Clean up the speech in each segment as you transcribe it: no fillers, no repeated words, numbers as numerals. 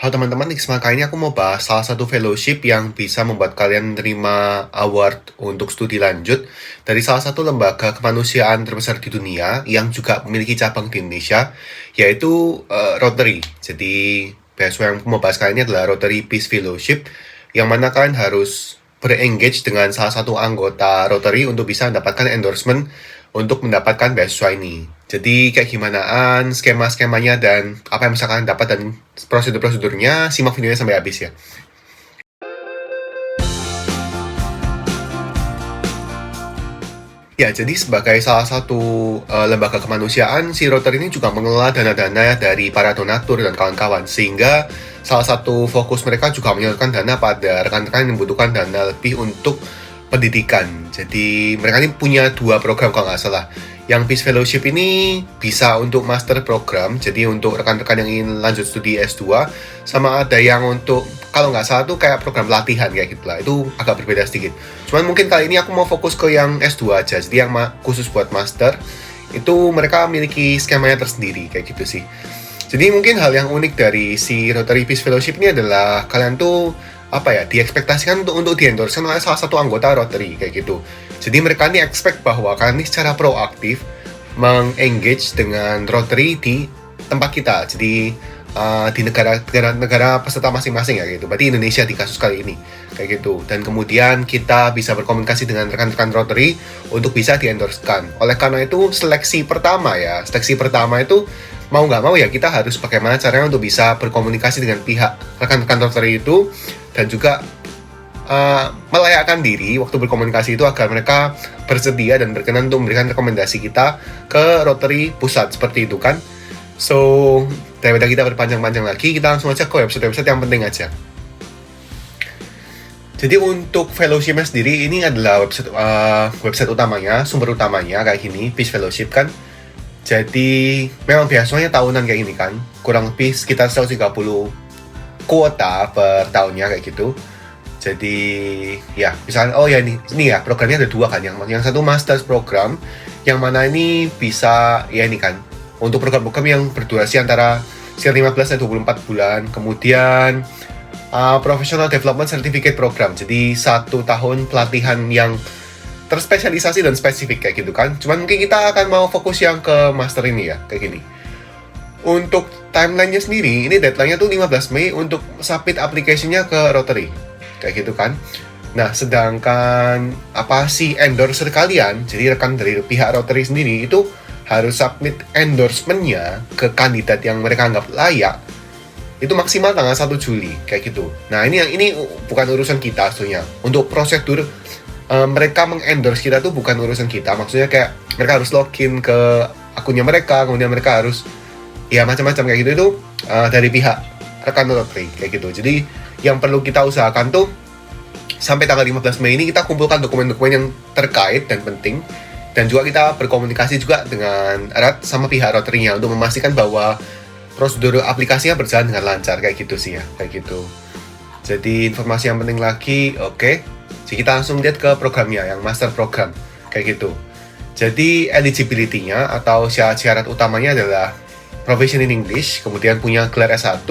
Halo teman-teman, di kesempatan kali ini aku mau bahas salah satu fellowship yang bisa membuat kalian menerima award untuk studi lanjut dari salah satu lembaga kemanusiaan terbesar di dunia yang juga memiliki cabang di Indonesia, yaitu Rotary. Jadi, beasiswa yang aku mau bahas kali ini adalah Rotary Peace Fellowship, yang mana kalian harus berengage dengan salah satu anggota Rotary untuk bisa mendapatkan endorsement untuk mendapatkan beasiswa ini. Jadi kayak gimanaan skema-skemanya dan apa yang bisa kalian dapat dan prosedur-prosedurnya, simak videonya sampai habis ya. Ya, jadi sebagai salah satu lembaga kemanusiaan, si Rotary ini juga mengelola dana-dana dari para donatur dan kawan-kawan, sehingga salah satu fokus mereka juga menyalurkan dana pada rekan-rekan yang membutuhkan dana lebih untuk pendidikan. Jadi mereka ini punya dua program kalau nggak salah. Yang Peace Fellowship ini bisa untuk master program, jadi untuk rekan-rekan yang ingin lanjut studi S2, sama ada yang untuk, kalau nggak salah tuh kayak program latihan kayak gitu lah, itu agak berbeda sedikit. Cuman mungkin kali ini aku mau fokus ke yang S2 aja, jadi yang khusus buat master, itu mereka memiliki skemanya tersendiri kayak gitu sih. Jadi mungkin hal yang unik dari si Rotary Peace Fellowship ini adalah kalian tuh diekspektasikan untuk di-endorse oleh salah satu anggota Rotary kayak gitu. Jadi mereka ini expect bahwa kalian ini secara proaktif meng-engage dengan Rotary di tempat kita. Jadi di negara peserta masing-masing ya gitu. Berarti Indonesia di kasus kali ini kayak gitu. Dan kemudian kita bisa berkomunikasi dengan rekan-rekan Rotary untuk bisa di-endorsekan. Oleh karena itu seleksi pertama itu mau nggak mau ya kita harus bagaimana caranya untuk bisa berkomunikasi dengan pihak rekan-rekan Rotary itu dan juga melayakkan diri waktu berkomunikasi itu agar mereka bersedia dan berkenan untuk memberikan rekomendasi kita ke Rotary pusat seperti itu kan. So, daripada kita berpanjang-panjang lagi, kita langsung aja ke website-website yang penting aja. Jadi untuk fellowship-nya sendiri ini adalah website utamanya, sumber utamanya kayak gini, Peace Fellowship kan. Jadi memang biasanya tahunan kayak gini kan, kurang lebih sekitar 130 kuota per tahunnya kayak gitu. Jadi ya misalnya ini ya programnya ada dua kan, yang satu master's program yang mana ini bisa ya ini kan untuk program-program yang berdurasi antara sekitar 15 dan 24 bulan. Kemudian Professional Development Certificate Program, jadi 1 tahun pelatihan yang terspesialisasi dan spesifik kayak gitu kan. Cuman mungkin kita akan mau fokus yang ke master ini ya, kayak gini. Untuk timeline-nya sendiri, ini deadline-nya tuh 15 Mei untuk submit application-nya ke Rotary kayak gitu kan. Nah, sedangkan si endorser kalian, jadi rekan dari pihak Rotary sendiri itu harus submit endorsement-nya ke kandidat yang mereka anggap layak itu maksimal tanggal 1 Juli kayak gitu. Nah, ini bukan urusan kita sebenarnya. Untuk prosedur mereka mengendorse kita tuh bukan urusan kita. Maksudnya kayak mereka harus login ke akunnya mereka, kemudian mereka harus ya macam-macam kayak gitu itu dari pihak rekan Rotary kayak gitu. Jadi yang perlu kita usahakan tuh sampai tanggal 15 Mei ini kita kumpulkan dokumen-dokumen yang terkait dan penting, dan juga kita berkomunikasi juga dengan erat sama pihak Rotary-nya untuk memastikan bahwa prosedur aplikasinya berjalan dengan lancar kayak gitu sih ya, kayak gitu. Jadi informasi yang penting lagi, oke. Jadi kita langsung lihat ke programnya yang master program kayak gitu. Jadi eligibility-nya atau syarat-syarat utamanya adalah proficient in English, kemudian punya gelar S1,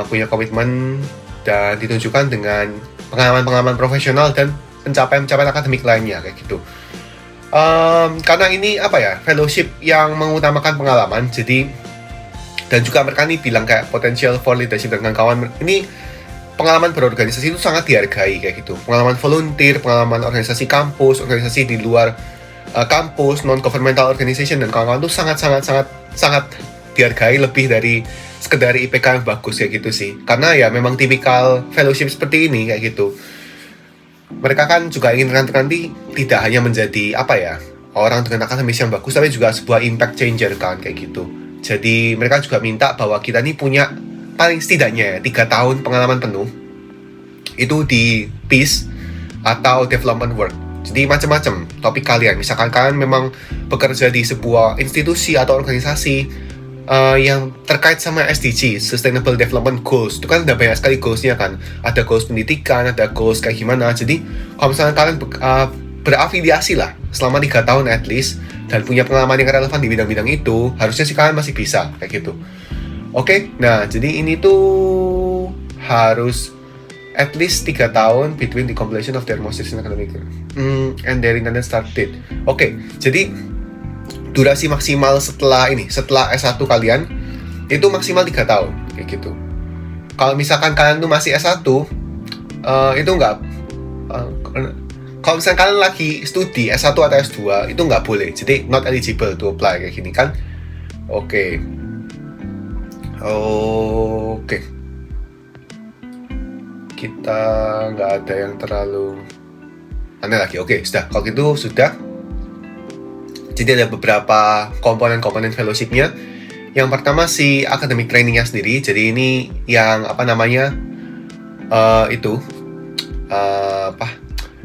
punya komitmen dan ditunjukkan dengan pengalaman-pengalaman profesional dan pencapaian-pencapaian akademik lainnya kayak gitu. Karena ini fellowship yang mengutamakan pengalaman, jadi dan juga mereka ini bilang kayak potential for leadership dan kawan-kawan ini pengalaman berorganisasi itu sangat dihargai kayak gitu. Pengalaman volunteer, pengalaman organisasi kampus, organisasi di luar kampus, non-governmental organization dan kawan-kawan itu sangat dihargai lebih dari sekedar IPK yang bagus kayak gitu sih. Karena ya memang tipikal fellowship seperti ini kayak gitu. Mereka kan juga ingin rekan-rekan tidak hanya menjadi orang dengan akademis yang bagus, tapi juga sebuah impact changer kan kayak gitu. Jadi mereka juga minta bahwa kita ini punya paling setidaknya 3 tahun pengalaman penuh itu di peace atau development work. Jadi macam-macam topik kalian. Misalkan kalian memang bekerja di sebuah institusi atau organisasi yang terkait sama SDG, Sustainable Development Goals, itu kan ada banyak sekali goals-nya kan. Ada goals pendidikan, ada goals kayak gimana. Jadi kalau misalnya kalian berafiliasi lah selama 3 tahun at least dan punya pengalaman yang relevan di bidang-bidang itu, harusnya sih kalian masih bisa kayak gitu. Oke, nah jadi ini tuh harus at least 3 tahun between the completion of their most recent academic and their intended start date. Oke, jadi durasi maksimal setelah S1 kalian itu maksimal 3 tahun kayak gitu. Kalau misalkan kalian tuh masih S1 itu nggak kalau misalkan kalian lagi studi S1 atau S2 itu nggak boleh, jadi not eligible to apply kayak gini kan. Oke. Kita nggak ada yang terlalu aneh lagi. Oke, sudah. Kalau gitu sudah. Jadi ada beberapa komponen-komponen fellowship-nya. Yang pertama si academic training-nya sendiri. Jadi ini yang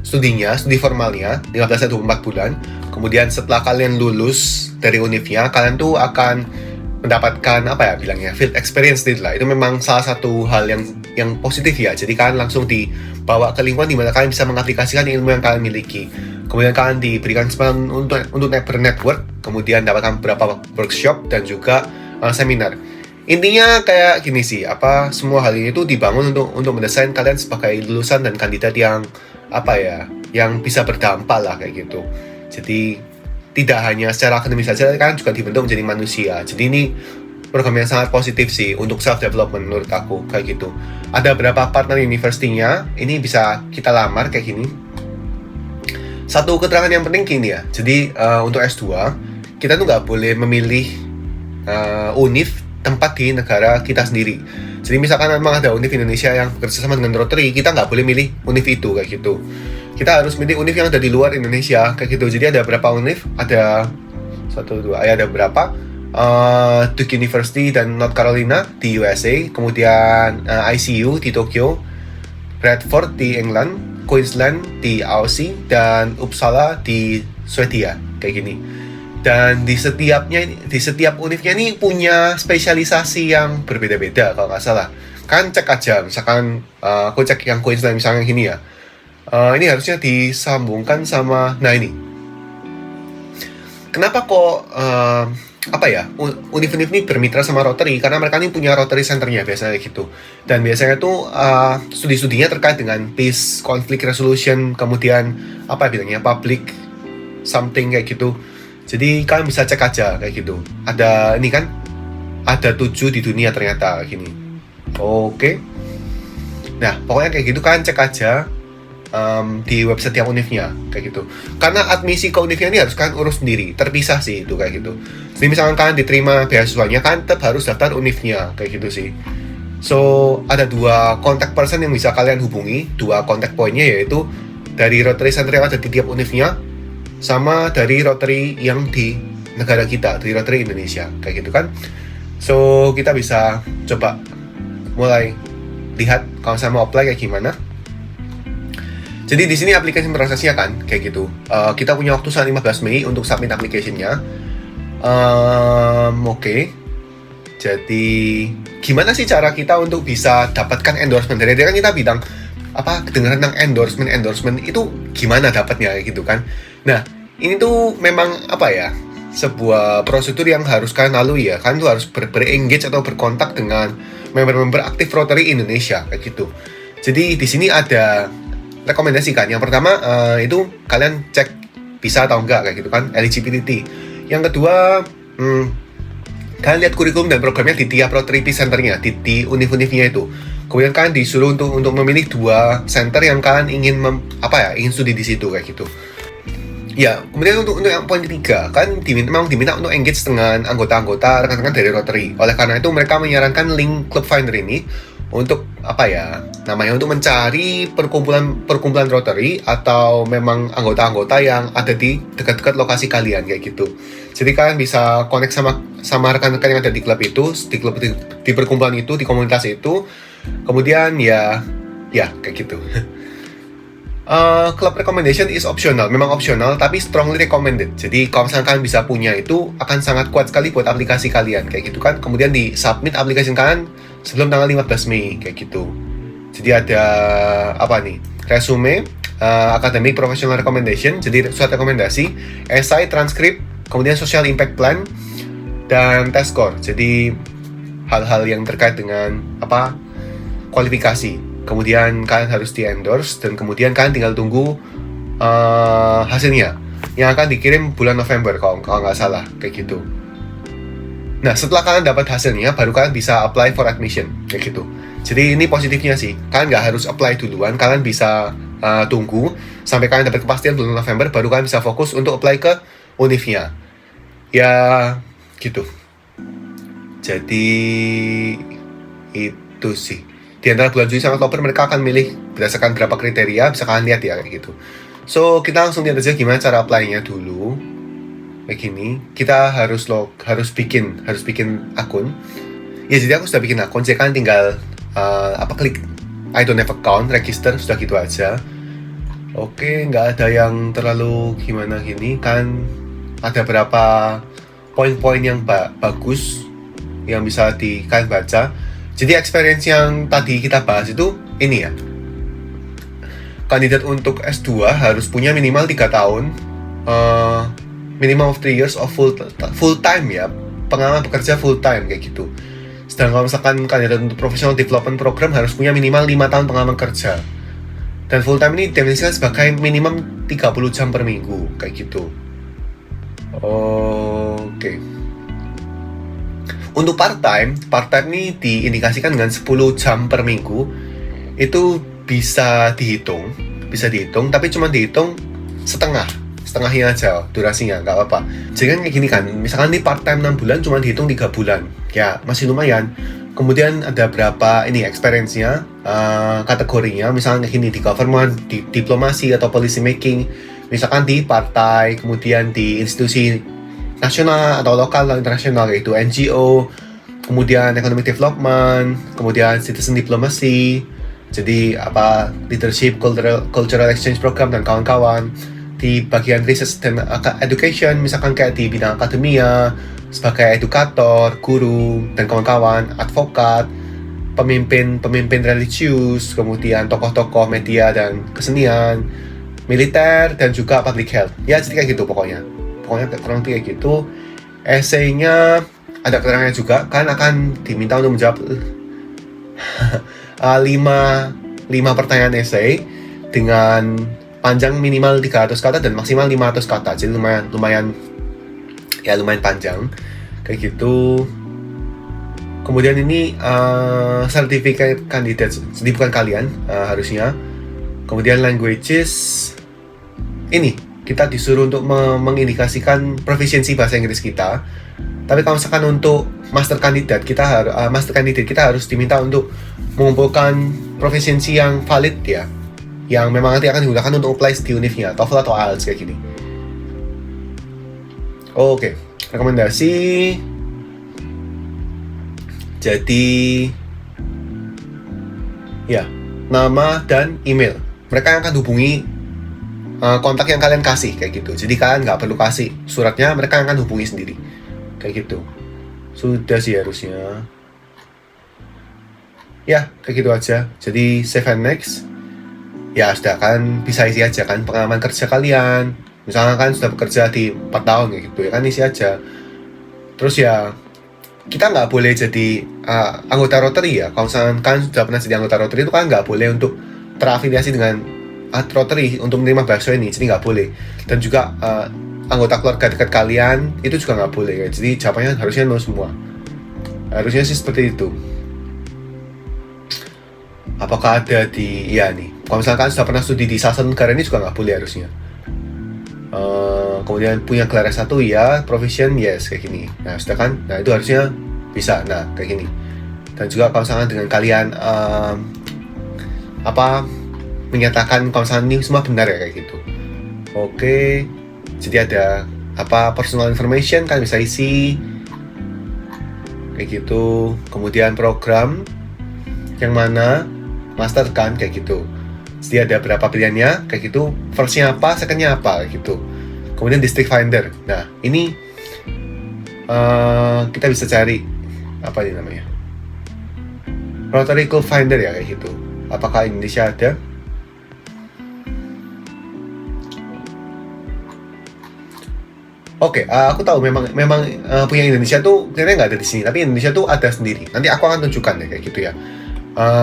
studi formalnya 15-24 bulan. Kemudian setelah kalian lulus dari univnya, kalian tuh akan mendapatkan field experience lah. Itu memang salah satu hal yang positif ya. Jadi kalian langsung dibawa ke lingkungan di mana kalian bisa mengaplikasikan ilmu yang kalian miliki. Kemudian kalian diberikan kesempatan untuk network, kemudian dapatkan beberapa workshop dan juga seminar. Intinya kayak gini sih, semua hal ini tuh dibangun untuk mendesain kalian sebagai lulusan dan kandidat yang yang bisa berdampak lah kayak gitu. Jadi tidak hanya secara akademis saja, kan juga dibentuk menjadi manusia. Jadi ini program yang sangat positif sih untuk self development menurut aku kayak gitu. Ada beberapa partner university-nya, ini bisa kita lamar kayak gini. Satu keterangan yang penting gini ya. Jadi untuk S2 kita tuh nggak boleh memilih univ tempat di negara kita sendiri. Jadi misalkan memang ada univ Indonesia yang bekerja sama dengan Rotary, kita nggak boleh milih univ itu kayak gitu. Kita harus milih univ yang ada di luar Indonesia kayak gitu. Jadi ada berapa univ? Ada ada berapa? Duke University dan North Carolina di USA, kemudian ICU di Tokyo, Bradford di England, Queensland di Aussie, dan Uppsala di Swedia kayak gini. Dan di setiap univnya ini punya spesialisasi yang berbeda-beda kalau nggak salah. Kan cek aja, misalkan aku cek yang Queensland misalnya gini ya. Ini harusnya disambungkan sama, nah ini. Kenapa kok univ-univ ini bermitra sama Rotary? Karena mereka ini punya Rotary Centernya biasanya gitu. Dan biasanya tuh studi-studinya terkait dengan peace, conflict resolution, kemudian public something kayak gitu. Jadi kalian bisa cek aja kayak gitu. Ada 7 di dunia ternyata gini. Oke. Nah, pokoknya kayak gitu kan cek aja di website yang univnya kayak gitu. Karena admisi ke univnya ini harus kalian urus sendiri, terpisah sih itu kayak gitu. Jadi misalkan kalian diterima beasiswanya kan tetap harus daftar univnya kayak gitu sih. So ada 2 contact person yang bisa kalian hubungi, 2 contact point-nya yaitu dari Rotary Center yang ada di tiap univnya, sama dari Rotary yang di negara kita, dari Rotary Indonesia kayak gitu kan. So kita bisa coba mulai lihat kalau saya mau apply kayak gimana. Jadi di sini aplikasi prosesnya kan kayak gitu. Kita punya waktu sampai 15 Mei untuk submit application-nya. Oke. Jadi gimana sih cara kita untuk bisa dapatkan endorsement? Dari kan kita bilang kedengaran tentang endorsement itu gimana dapatnya kayak gitu kan. Nah, ini tuh memang sebuah prosedur yang harus kalian lalui ya. Kalian tuh harus ber-engage atau berkontak dengan member-member aktif Rotary Indonesia kayak gitu. Jadi di sini ada rekomendasi kan. Yang pertama itu kalian cek bisa atau enggak kayak gitu kan, eligibility. Yang kedua, kalian lihat kurikulum dan programnya di tiap Rotary Center-nya, di univ-univnya itu. Kemudian kalian disuruh untuk memilih 2 center yang kalian ingin ingin studi di situ kayak gitu. Ya, kemudian untuk yang poin ketiga, kan memang diminta untuk engage dengan anggota-anggota rekan-rekan dari Rotary. Oleh karena itu mereka menyarankan link Club Finder ini untuk untuk mencari perkumpulan Rotary atau memang anggota-anggota yang ada di dekat-dekat lokasi kalian kayak gitu. Jadi kalian bisa connect sama rekan-rekan yang ada di klub itu, di perkumpulan itu, di komunitas itu. Kemudian ya kayak gitu. Club recommendation is optional, memang optional tapi strongly recommended. Jadi kalau misalnya kalian bisa punya itu akan sangat kuat sekali buat aplikasi kalian kayak gitu kan. Kemudian di submit aplikasi kalian sebelum tanggal 15 Mei kayak gitu. Jadi ada resume, academic professional recommendation, jadi surat rekomendasi, essay, transkrip, kemudian social impact plan dan test score. Jadi hal-hal yang terkait dengan kualifikasi. Kemudian kalian harus di-endorse dan kemudian kalian tinggal tunggu hasilnya yang akan dikirim bulan November kalau nggak salah, kayak gitu. Nah, setelah kalian dapat hasilnya, baru kalian bisa apply for admission, kayak gitu. Jadi ini positifnya sih, kalian nggak harus apply duluan, kalian bisa tunggu sampai kalian dapat kepastian bulan November, baru kalian bisa fokus untuk apply ke univnya. Ya, gitu. Jadi itu sih. Di antara bulan Juli sama Oktober mereka akan milih berdasarkan berapa kriteria, bisa kalian lihat ya kayak gitu. So, kita langsung lihat aja gimana cara apply-nya dulu. Kayak gini, kita harus bikin akun. Ya, jadi aku sudah bikin akun, jadi kalian tinggal klik I don't have account, register, sudah gitu aja. Oke, nggak ada yang terlalu gimana gini, kan ada berapa poin-poin yang bagus yang bisa kalian baca. Jadi experience yang tadi kita bahas itu ini ya. Kandidat untuk S2 harus punya minimal 3 tahun, minimum of 3 years of full time ya, pengalaman bekerja full time kayak gitu. Sedangkan kalau misalkan kandidat untuk professional development program harus punya minimal 5 tahun pengalaman kerja. Dan full time ini definisikan sebagai minimum 30 jam per minggu kayak gitu. Oke. Untuk part time ini diindikasikan dengan 10 jam per minggu. Itu bisa dihitung, tapi cuma dihitung setengahnya aja durasinya, nggak apa-apa. Jadi kan kayak gini kan, misalkan ini part time 6 bulan cuma dihitung 3 bulan, ya masih lumayan. Kemudian ada berapa ini experience-nya, kategorinya, misalnya kayak gini di government, di diplomasi atau policy making, misalkan di partai, kemudian di institusi nasional atau lokal atau internasional yaitu NGO, kemudian economic development, kemudian citizen diplomacy, jadi leadership, cultural exchange program dan kawan-kawan. Di bagian research dan education, misalkan kayak di bidang akademia sebagai edukator, guru dan kawan-kawan, advokat, pemimpin religius, kemudian tokoh-tokoh media dan kesenian, militer dan juga public health. Ya, jadi kayak gitu pokoknya kurang lebih kayak gitu. Essay-nya ada keterangannya juga, kan akan diminta untuk menjawab 5 pertanyaan essay dengan panjang minimal 300 kata dan maksimal 500 kata. Jadi lumayan panjang kayak gitu. Kemudian ini sertifikat kandidat, jadi bukan kalian harusnya. Kemudian languages, ini kita disuruh untuk mengindikasikan proficiency bahasa Inggris kita. Tapi kalau misalkan untuk master kandidat kita harus diminta untuk mengumpulkan proficiency yang valid ya, yang memang nanti akan digunakan untuk apply di univnya, TOEFL atau IELTS kayak gini. Oke, rekomendasi. Jadi ya, nama dan email. Mereka yang akan hubungi kontak yang kalian kasih kayak gitu. Jadi kalian nggak perlu kasih suratnya, mereka akan hubungi sendiri kayak gitu. Sudah sih harusnya. Ya, kayak gitu aja. Jadi save and next. Ya sudah, kan bisa isi aja kan pengalaman kerja kalian. Misalnya kan sudah bekerja di 4 tahun kayak gitu ya kan, isi aja. Terus ya kita nggak boleh jadi anggota Rotary ya. Kalau misalkan kan sudah pernah jadi anggota Rotary itu kan nggak boleh untuk terafiliasi dengan Rotary untuk menerima beasiswa ini, jadi nggak boleh. Dan juga anggota keluarga dekat kalian itu juga nggak boleh ya. Jadi jawabannya harusnya no semua. Harusnya sih seperti itu. Apakah ada di nih? Kalau misalkan sudah pernah studi di salah satu negara ini juga nggak boleh harusnya. Kemudian punya gelar S1 ya, proficient yes kayak gini. Nah sudah kan, nah itu harusnya bisa. Nah kayak gini. Dan juga kalau misalkan dengan kalian menyatakan kalau misalkan ini semua benar ya kayak gitu. Oke, jadi ada personal information kan bisa isi kayak gitu. Kemudian program yang mana master kan kayak gitu. Jadi ada berapa pilihannya kayak gitu, first-nya apa, second-nya apa kayak gitu. Kemudian district finder. Nah ini kita bisa cari apa ini namanya, Rotary Club Finder ya kayak gitu. Apakah Indonesia ada? Oke, aku tahu punya Indonesia tuh sebenarnya nggak ada di sini, tapi Indonesia tuh ada sendiri. Nanti aku akan tunjukkan deh kayak gitu ya.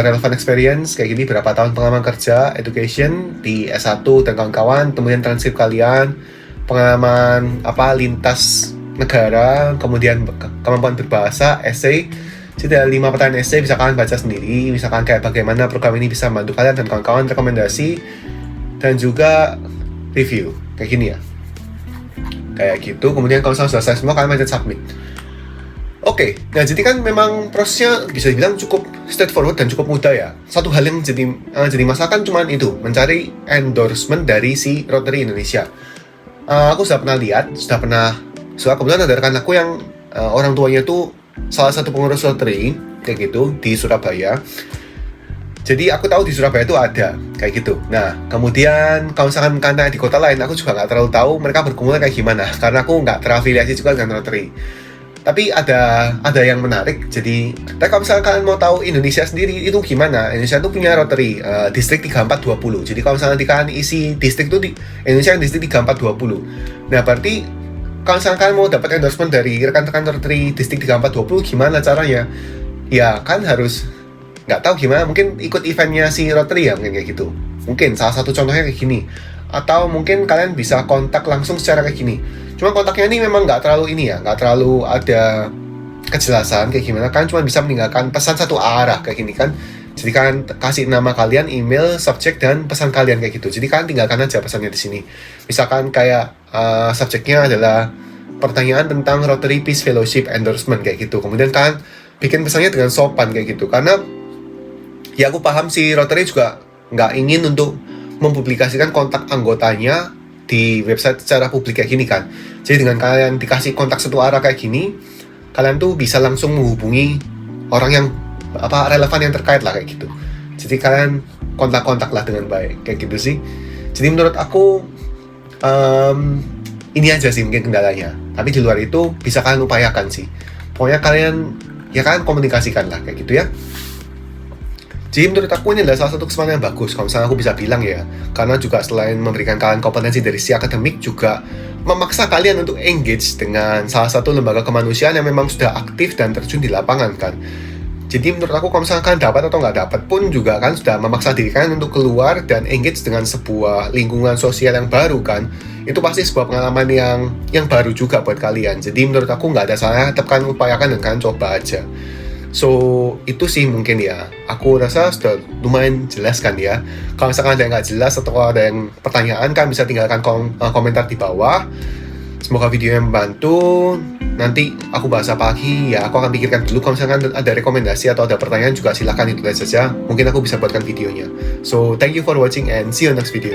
Relevant experience kayak gini, berapa tahun pengalaman kerja, education di S1 dan kawan-kawan, kemudian transkrip kalian, pengalaman lintas negara, kemudian kemampuan berbahasa, essay. Jadi ada 5 pertanyaan essay, bisa kalian baca sendiri, misalkan kayak bagaimana program ini bisa membantu kalian dan kawan-kawan, rekomendasi, dan juga review, kayak gini ya. Kayak gitu, kemudian kalau misalnya selesai semua, kalian pencet submit. Oke, nah jadi kan memang prosesnya bisa dibilang cukup straightforward dan cukup mudah ya. Satu hal yang jadi masalah kan cuman itu, mencari endorsement dari si Rotary Indonesia. Aku sudah pernah lihat, kebetulan ada rekan aku yang orang tuanya tuh salah satu pengurus Rotary kayak gitu di Surabaya. Jadi aku tahu di Surabaya itu ada kayak gitu. Nah, kemudian kalau misalkan karena di kota lain, aku juga nggak terlalu tahu mereka berkumpul kayak gimana, karena aku nggak terafiliasi juga dengan Rotary. Tapi ada yang menarik. Jadi, kalau misalkan kalian mau tahu Indonesia sendiri itu gimana, Indonesia itu punya Rotary distrik 3420. Jadi kalau misalkan kalian isi distrik itu di Indonesia yang distrik 3420. Nah, berarti kalau misalkan kalian mau dapat endorsement dari rekan-rekan Rotary distrik 3420, gimana caranya? Ya kan harus nggak tahu gimana, mungkin ikut eventnya si Rotary ya, mungkin kayak gitu. Mungkin salah satu contohnya kayak gini. Atau mungkin kalian bisa kontak langsung secara kayak gini. Cuma kontaknya ini memang nggak terlalu nggak terlalu ada kejelasan kayak gimana. Kalian cuma bisa meninggalkan pesan satu arah kayak gini kan. Jadi kalian kasih nama kalian, email, subjek, dan pesan kalian kayak gitu. Jadi kalian tinggalkan aja pesannya di sini. Misalkan kayak subjeknya adalah pertanyaan tentang Rotary Peace Fellowship Endorsement kayak gitu. Kemudian kalian bikin pesannya dengan sopan kayak gitu. Karena ya aku paham si Rotary juga nggak ingin untuk mempublikasikan kontak anggotanya di website secara publik kayak gini kan. Jadi dengan kalian dikasih kontak satu arah kayak gini, kalian tuh bisa langsung menghubungi orang yang relevan yang terkait lah kayak gitu. Jadi kalian kontak-kontak lah dengan baik kayak gitu sih. Jadi menurut aku ini aja sih mungkin kendalanya. Tapi di luar itu bisa kalian upayakan sih. Pokoknya kalian komunikasikan lah kayak gitu ya. Jadi menurut aku ini adalah salah satu kesempatan yang bagus kalau misalnya aku bisa bilang ya. Karena juga selain memberikan kalian kompetensi dari sisi akademik, juga memaksa kalian untuk engage dengan salah satu lembaga kemanusiaan yang memang sudah aktif dan terjun di lapangan kan. Jadi menurut aku kalau misalnya kalian dapat atau nggak dapat pun juga kan sudah memaksa diri kalian untuk keluar dan engage dengan sebuah lingkungan sosial yang baru kan. Itu pasti sebuah pengalaman yang baru juga buat kalian. Jadi menurut aku nggak ada salahnya, tetap kalian upayakan dan kalian coba aja. So, itu sih mungkin ya. Aku rasa sudah lumayan jelas kan ya. Kalau misalkan ada yang nggak jelas atau ada yang pertanyaan, kan bisa tinggalkan komentar di bawah. Semoga videonya membantu. Nanti aku bahas apa lagi ya, aku akan pikirkan dulu. Kalau misalkan ada rekomendasi atau ada pertanyaan juga silahkan ditulis saja. Mungkin aku bisa buatkan videonya. So, thank you for watching and see you next video.